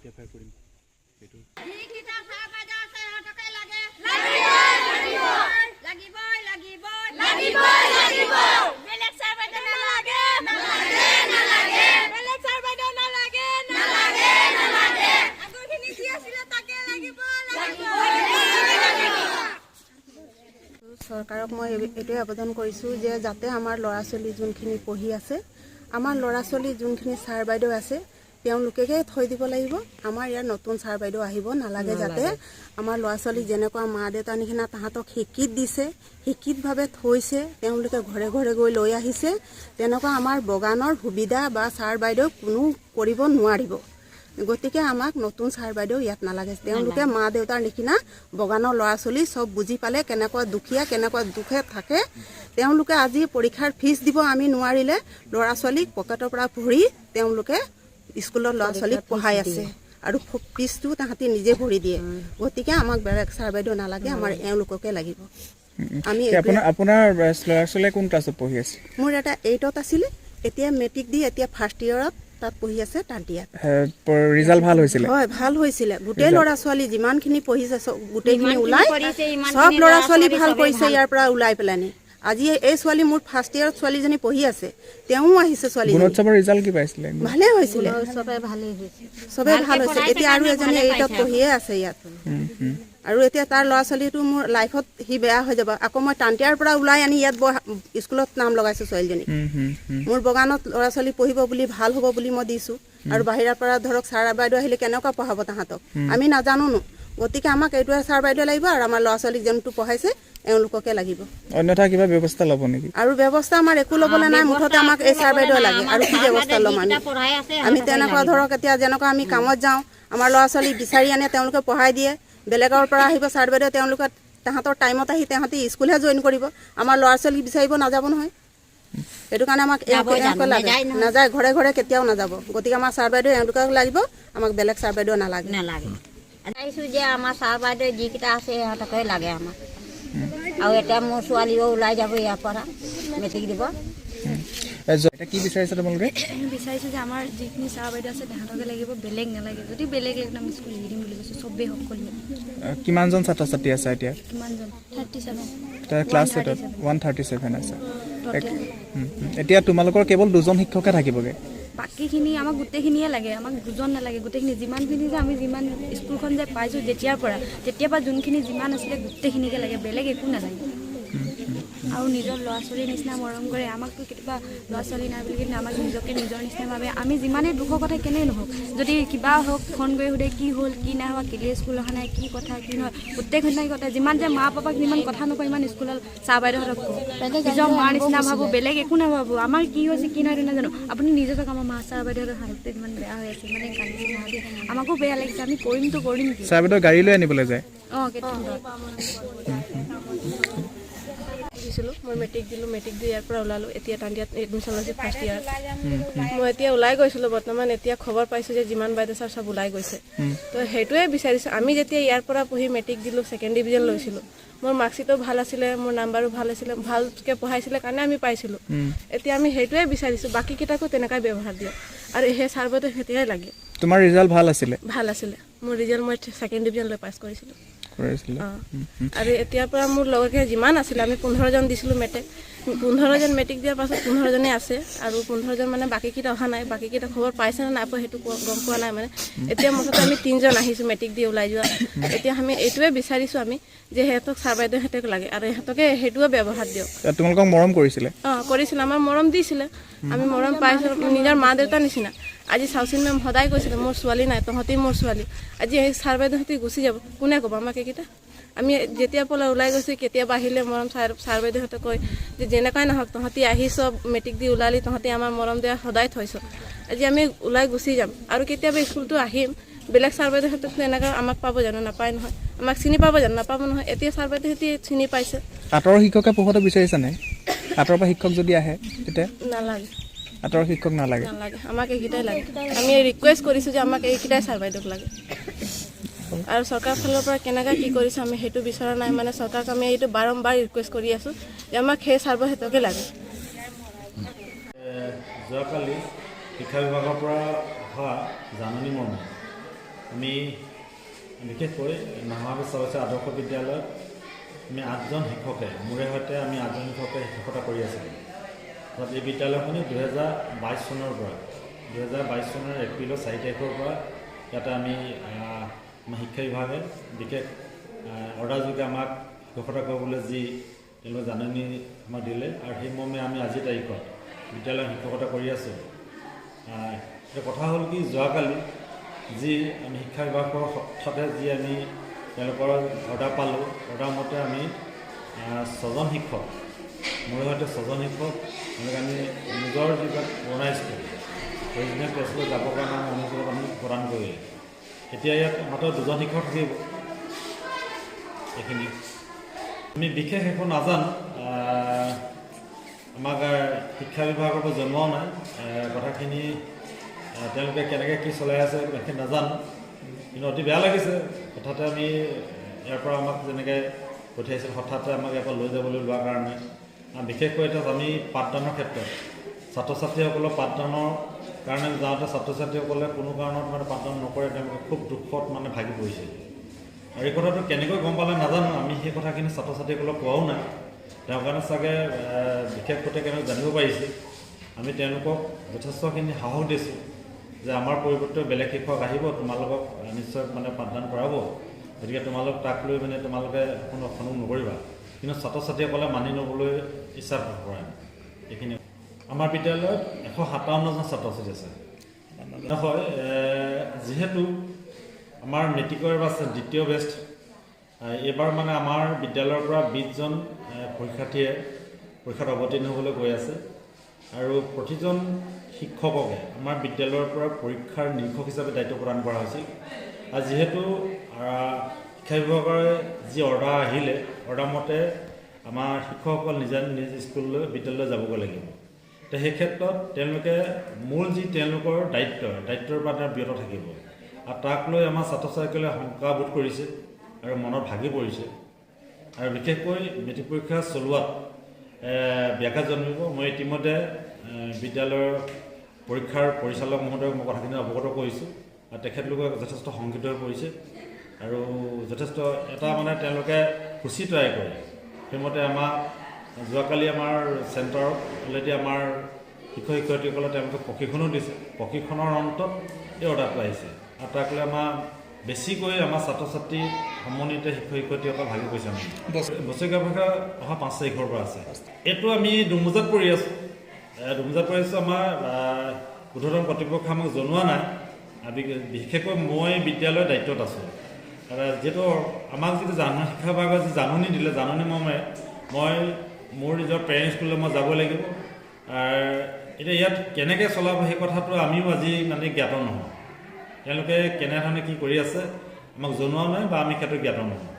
Interfere কৰিম সেইটো চৰকাৰক মই এইটোৱে আবেদন কৰিছোঁ যে যাতে আমাৰ ল'ৰা ছোৱালী যোনখিনি পঢ়ি আছে আমাৰ ল'ৰা ছোৱালী যোনখিনি ছাৰ বাইদেউ আছে তেওঁলোকেকে থৈ দিব লাগিব আমাৰ ইয়াৰ নতুন ছাৰ বাইদেউ আহিব নালাগে যাতে আমাৰ ল'ৰা ছোৱালী যেনেকুৱা মা দেউতাৰ নিচিনা তাহাঁতক শিক্ষিত দিছে শিক্ষিতভাৱে থৈছে তেওঁলোকে ঘৰে ঘৰে গৈ লৈ আহিছে তেনেকুৱা আমাৰ বগানৰ সুবিধা বা ছাৰ বাইদেউ কোনো কৰিব নোৱাৰিব গতিকে আমাক নতুন ছাৰ বাইদেউ ইয়াত নালাগে তেওঁলোকে মা দেউতাৰ নিচিনা বগানৰ ল'ৰা ছোৱালী চব বুজি পালে কেনেকুৱা দুখীয়া কেনেকুৱা দুখে থাকে তেওঁলোকে আজি পৰীক্ষাৰ ফিজ দিব আমি নোৱাৰিলে ল'ৰা ছোৱালীক পকেটৰ পৰা ভৰি তেওঁলোকে স্কুলত ল'ৰা ছোৱালীক পঢ়াই আছে আৰু ফিজটো তাহাঁতি নিজে ভৰি দিয়ে গতিকে আমাক বেলেগ ছাৰ বাইদেউ নালাগে আমাৰ এওঁলোককে লাগিব আমি আপোনাৰ ল'ৰা ছোৱালীয়ে কোন ক্লাছত পঢ়ি আছে মোৰ এটা 8ত আছিলে এতিয়া মেট্ৰিক দি এতিয়া ফাৰ্ষ্ট ইয়েৰত তাত পঢ়ি আছে তাঁতিয়াত ৰিজাল্ট ভাল হৈছিলে হয় ভাল হৈছিলে গোটেই ল'ৰা ছোৱালী যিমানখিনি পঢ়িছে গোটেইখিনি ওলাই সব ল'ৰা ছোৱালী ভাল কৰিছে ইয়াৰ পৰা ওলাই পেলানি আজি এই ছোৱালী মোৰ ফাৰ্ষ্ট ইয়েৰত ছোৱালীজনী পঢ়ি আছে তেওঁ আহিছে ছোৱালী গুণোৎসৱৰ ৰিজাল্ট কি পাইছিলে ভালে হৈছিলে সবে ভাল হৈছে এতিয়া আৰু এজনী 8ত পঢ়িয়ে আছে ইয়াত আৰু এতিয়া তাৰ ল'ৰা ছোৱালীটো মোৰ লাইফত সি বেয়া হৈ যাব আকৌ মই টান্তিয়াৰ পৰা ওলাই আনি ইয়াত স্কুলত নাম লগাইছোঁ ছোৱালীজনী মোৰ বগানত ল'ৰা ছোৱালী পঢ়িব বুলি ভাল হ'ব বুলি মই দিছোঁ আৰু বাহিৰৰ পৰা ধৰক ছাৰ বাইদেউ আহিলে কেনেকুৱা পঢ়াব তাহাঁতক আমি নাজানো গতিকে আমাক এইটোৱে ছাৰ বাইদেউ লাগিব আৰু আমাৰ ল'ৰা ছোৱালীক যোনটো পঢ়াইছে এওঁলোককে লাগিব অন্যথা কিবা ব্যৱস্থা ল'ব নেকি আৰু ব্যৱস্থা আমাৰ একো ল'বলৈ নাই মুঠতে আমাক এই ছাৰ বাইদেউ লাগে আৰু কি ব্যৱস্থা ল'ম আমি তেনেকুৱা ধৰক এতিয়া যেনেকুৱা আমি কামত যাওঁ আমাৰ ল'ৰা ছোৱালী বিচাৰি আনে তেওঁলোকে পঢ়াই দিয়ে বেলেগৰ পৰা আহিব ছাৰ বাইদেউ তেওঁলোকে তাহাঁতৰ টাইমত আহি তাহাঁতি স্কুলহে জইন কৰিব আমাৰ ল'ৰা ছোৱালী বিচাৰিব নাযাব নহয় সেইটো কাৰণে আমাক এওঁলোকে লাগে নাযায় ঘৰে ঘৰে কেতিয়াও নাযাব গতিকে আমাৰ ছাৰ বাইদেউ এওঁলোকক লাগিব আমাক বেলেগ ছাৰ বাইদেউ নালাগে আহিছোঁ যে আমাৰ ছাৰ বাইদেউ যিকেইটা আছে সিহঁতকে লাগে আমাক আৰু এতিয়া মোৰ ছোৱালীও ওলাই যাব ইয়াৰ পৰা মেট্ৰিক দিব কি বিচাৰিছে তোমালোকে বিচাৰিছোঁ যে আমাৰ যিখিনি ছাৰ বাইদেউ আছে তাহাঁতকে লাগিব বেলেগ নালাগে যদি বেলেগ লাগিলে আমি স্কুল এৰি দিম বুলি কৈছোঁ চবেই সকলোৱে কিমানজন ছাত্ৰ ছাত্ৰী আছে এতিয়া কিমানজন 37 ক্লাছ 137 আছে এতিয়া তোমালোকৰ কেৱল 2জন শিক্ষকে থাকিবগৈ বাকীখিনি আমাক গোটেইখিনিয়ে লাগে আমাক 2জন নালাগে গোটেইখিনি যিমানখিনি যে আমি যিমান স্কুলখন যে পাইছোঁ তেতিয়াৰ পৰা যোনখিনি যিমান আছিলে গোটেইখিনিকে লাগে বেলেগ একো নালাগে আৰু নিজৰ ল'ৰা ছোৱালীৰ নিচিনা মৰম কৰে আমাকতো কেতিয়াবা ল'ৰা ছোৱালী নাই বুলি কিন্তু আমাক নিজকে নিজৰ নিচিনা ভাবে আমি যিমানেই দুখৰ কথা কেনেই নহওক যদি কিবা হওক ফোন কৰি সোধে কি হ'ল কি নাই হোৱা কেলে স্কুল অহা নাই কি কথা কি নহয় গোটেইখিনি কথা যিমান যে মা পাপাক যিমান কথা নকয় ইমান স্কুলত ছাৰ বাইদেউহঁতক নিজৰ মাৰ নিচিনা ভাবোঁ বেলেগ একো নাভাবোঁ আমাৰ কি হৈছে কি নহয় নাজানো আপুনি নিজে চাওক আমাৰ মা ছাৰ বাইদেউহঁতৰ হালতটো ইমান বেয়া হৈ আছে মানে কান্দি নাহাবি আমাকো বেয়া লাগিছে আমি কৰিমতো কৰিম কি ছাৰ বাইদেউ গাড়ী লৈ আনিবলৈ যায় কেতিয়া দিছিলোঁ মই মেট্ৰিক দিলোঁ মেট্ৰিক দি ইয়াৰ পৰা ওলালোঁ এতিয়া টান্তিয়াত এডমিশ্যন লৈছোঁ ফাৰ্ষ্ট ইয়াৰ মই এতিয়া ওলাই গৈছিলোঁ বৰ্তমান এতিয়া খবৰ পাইছোঁ যে যিমান বাইদেউ ছাৰ চব ওলাই গৈছে তো সেইটোৱে বিচাৰিছোঁ আমি যেতিয়া ইয়াৰ পৰা পঢ়ি মেট্ৰিক দিলোঁ 2nd ডিভিজন লৈছিলোঁ মোৰ মাৰ্কশ্বিটো ভাল আছিলে মোৰ নাম্বাৰো ভাল আছিলে ভালকৈ পঢ়াইছিলে কাৰণে আমি পাইছিলোঁ এতিয়া আমি সেইটোৱে বিচাৰিছোঁ বাকীকেইটাকো তেনেকুৱাই ব্যৱহাৰ দিয়ক আৰু সেই ছাৰ বাইদেউ সেইটোৱে লাগে তোমাৰ ৰিজাল্ট ভাল আছিলে মোৰ ৰিজাল্ট মই 2nd ডিভিজন লৈ পাছ কৰিছিলোঁ আৰু এতিয়াৰ পৰা মোৰ লগতে যিমান আছিলে আমি 15জন দিছিলোঁ মেট্ৰিক 15জন মেট্ৰিক দিয়াৰ পাছত 15জনে আছে আৰু 15জন মানে বাকীকেইটা অহা নাই বাকীকেইটা খবৰ পাইছে নে নাই পোৱা সেইটো গম পোৱা নাই মানে এতিয়া মুঠতে আমি 3জন আহিছোঁ মেট্ৰিক দি ওলাই যোৱা এতিয়া আমি এইটোৱে বিচাৰিছোঁ আমি যে সিহঁতক ছাৰ বাইদেউ সিহঁতক লাগে আৰু সিহঁতকে সেইটোৱে ব্যৱহাৰ দিয়ক তোমালোকক মৰম কৰিছিলে কৰিছিলে আমাৰ মৰম দিছিলে আমি মৰম পাইছোঁ নিজৰ মা দেউতাৰ নিচিনা আজি চাউচিন মেম সদায় কৈছিলে মোৰ ছোৱালী নাই তহঁতি মোৰ ছোৱালী আজি সেই ছাৰ বাইদেউহঁতি গুচি যাব কোনে ক'ব আমাক এইকেইটা আমি যেতিয়া পৰা ওলাই গৈছোঁ কেতিয়াবা আহিলে মৰম ছাৰ বাইদেউহঁতে কয় যে যেনেকুৱাই নহওক তহঁতি আহিছ মেট্ৰিক দি ওলালি তহঁতি আমাৰ মৰম দিয়া সদায় থৈছ আজি আমি ওলাই গুচি যাম আৰু কেতিয়াবা স্কুলটো আহিম বেলেগ ছাৰ বাইদেউহঁতে এনেকৈ আমাক পাব জানো নাপায় নহয় আমাক চিনি পাব জানো নাপাব নহয় এতিয়া ছাৰ বাইদেউহঁতি চিনি পাইছে আঁতৰৰ শিক্ষকে পঢ়োৱাটো বিচাৰিছা নাই আঁতৰৰ পৰা শিক্ষক যদি আহে তেতিয়া নালাগে আঁতৰৰ শিক্ষক নালাগে আমাক এইকেইটাই লাগে আমি ৰিকুৱেষ্ট কৰিছোঁ যে আমাক এইকেইটাই ছাৰ বাইদেউক লাগে আৰু চৰকাৰ ফালৰ পৰা কেনেকৈ কি কৰিছে আমি সেইটো বিচৰা নাই মানে চৰকাৰক আমি এইটো বাৰম্বাৰ ৰিকুৱেষ্ট কৰি আছোঁ যে আমাক সেই ছাৰ বাইদেউকে লাগে যোৱাকালি শিক্ষা বিভাগৰ পৰা অহা জাননী মৰ্মে আমি বিশেষকৈ মহাবীৰ চৰকাৰী আদৰ্শ বিদ্যালয়ত আমি 8জন শিক্ষকে মোৰে সৈতে আমি 8জন শিক্ষকে শিক্ষকতা কৰি আছিলোঁ। তাত এই বিদ্যালয়খনে 2022 চনৰ পৰা 2022 চনৰ এপ্ৰিলৰ 4 তাৰিখৰ পৰা ইয়াতে আমি আমাৰ শিক্ষা বিভাগে বিশেষ অৰ্ডাৰযোগে আমাক শিক্ষকতা কৰিবলৈ যি তেওঁলোকে জাননী আমাক দিলে আৰু সেই মৰ্মে আমি আজিৰ তাৰিখত বিদ্যালয়ত শিক্ষকতা কৰি আছোঁ। এতিয়া কথা হ'ল কি, যোৱাকালি যি আমি শিক্ষা বিভাগৰ হঠাতে যি আমি তেওঁলোকৰ অৰ্ডাৰ পালোঁ, অৰ্ডাৰ মতে আমি 6জন শিক্ষক মোৰ সৈতে 6জন শিক্ষক তেওঁলোকে আমি নিজৰ যিবিলাক পুৰণা স্কুল অৰিজিনেল ক্লাছলৈ যাবৰ কাৰণে আমি অনুমতি আমি প্ৰদান কৰিলোঁ। এতিয়া ইয়াত মাত্ৰ 2জন শিক্ষক থাকিব। এইখিনি আমি বিশেষ একো নাজানো, আমাক শিক্ষা বিভাগৰ পৰা জনোৱাও নাই কথাখিনি। তেওঁলোকে কেনেকৈ কি চলাই আছে সেইখিনি নাজানো, কিন্তু অতি বেয়া লাগিছে। হঠাতে আমি ইয়াৰ পৰা আমাক যেনেকৈ পঠিয়াইছিল, হঠাতে আমাক ইয়াৰ পৰা লৈ যাবলৈ লোৱাৰ কাৰণে বিশেষকৈ এতিয়া আমি পাঠদানৰ ক্ষেত্ৰত ছাত্ৰ ছাত্ৰীসকলৰ পাঠদানৰ কাৰণে যাওঁতে ছাত্ৰ ছাত্ৰীসকলে কোনো কাৰণত মানে পাঠদান নকৰে, তেওঁলোকে খুব দুখত মানে ভাগি পৰিছিল। আৰু এই কথাটো কেনেকৈ গম পালে নাজানো, আমি সেই কথাখিনি ছাত্ৰ ছাত্ৰীসকলক কোৱাও নাই। তেওঁৰ কাৰণে চাগে বিশেষকৈ কেনেকৈ জানিব পাৰিছে। আমি তেওঁলোকক যথেষ্টখিনি সাহস দিছোঁ যে আমাৰ পৰিৱৰ্তে বেলেগ শিক্ষক আহিব, তোমালোকক নিশ্চয় মানে পাঠদান কৰাব, গতিকে তোমালোক তাক লৈ মানে তোমালোকে কোনো অসন্মান নকৰিবা। কিন্তু ছাত্ৰ ছাত্ৰীসকলে মানি ল'বলৈ ইচ্ছা কৰে। এইখিনি আমাৰ বিদ্যালয়ত 157জন ছাত্ৰ ছাত্ৰী আছে। হয়, যিহেতু আমাৰ মেট্ৰিকৰ এবাৰ দ্বিতীয় বেষ্ট, এইবাৰ মানে আমাৰ বিদ্যালয়ৰ পৰা 20জন পৰীক্ষাৰ্থীয়ে পৰীক্ষাত অৱতীৰ্ণ হ'বলৈ গৈ আছে। আৰু প্ৰতিজন শিক্ষককে আমাৰ বিদ্যালয়ৰ পৰা পৰীক্ষাৰ নিৰীক্ষক হিচাপে দায়িত্ব প্ৰদান কৰা হৈছিল। আৰু যিহেতু শিক্ষা বিভাগৰ যি অৰ্ডাৰ আহিলে, অৰ্ডাৰ মতে আমাৰ শিক্ষকসকল নিজ স্কুললৈ বিদ্যালয়লৈ যাবগৈ লাগিব। তো সেই ক্ষেত্ৰত তেওঁলোকে মূল যি তেওঁলোকৰ দায়িত্বৰ পৰা তেওঁ বিৰত থাকিব। আৰু তাক লৈ আমাৰ ছাত্ৰ ছাত্ৰীসকলে শংকাবোধ কৰিছে আৰু মনত ভাগি পৰিছে। আৰু বিশেষকৈ মেট্ৰিক পৰীক্ষা চলোৱাত ব্যাঘাত জন্মিব। মই ইতিমধ্যে বিদ্যালয়ৰ পৰীক্ষাৰ পৰিচালক মহোদয়ক মই কথাখিনি অৱগত কৰিছোঁ, আৰু তেখেতলোকে যথেষ্ট শংকিত হৈ পৰিছে। আৰু যথেষ্ট এটা মানে তেওঁলোকে সূচী তৈয়াৰ কৰে। সেইমতে আমাক যোৱাকালি আমাৰ চেণ্টাৰত অলৰেডি আমাৰ শিক্ষক শিক্ষয়িত্ৰীসকলে তেওঁলোকে প্ৰশিক্ষণো দিছে। প্ৰশিক্ষণৰ অন্তত এই অৰ্ডাৰটো আহিছে, আৰু তাক লৈ আমাৰ বেছিকৈ আমাৰ ছাত্ৰ ছাত্ৰী সমন্বিত শিক্ষক শিক্ষয়িত্ৰীসকল ভাগি পৰিছে। আমি বছৰীয়া পৰীক্ষা অহা 5 তাৰিখৰ পৰা আছে। এইটো আমি দুমোজাত পৰি আছোঁ। আমাৰ ঊৰ্ধ্বতন কৰ্তৃপক্ষই আমাক জনোৱা নাই। বিশেষকৈ মই বিদ্যালয়ৰ দায়িত্বত আছোঁ। যিহেতু আমাক যিটো শিক্ষা বিভাগৰ যি জাননী দিলে, জাননী মৰ্মে মই মোৰ নিজৰ পেৰেণ্টছ স্কুললৈ মই যাব লাগিব। এতিয়া ইয়াত কেনেকৈ চলাব সেই কথাটো আমিও আজি মানে জ্ঞাত নহয়। তেওঁলোকে কেনেধৰণে কি কৰি আছে আমাক জনোৱা নাই, বা আমি সেইটো জ্ঞাত নহয়।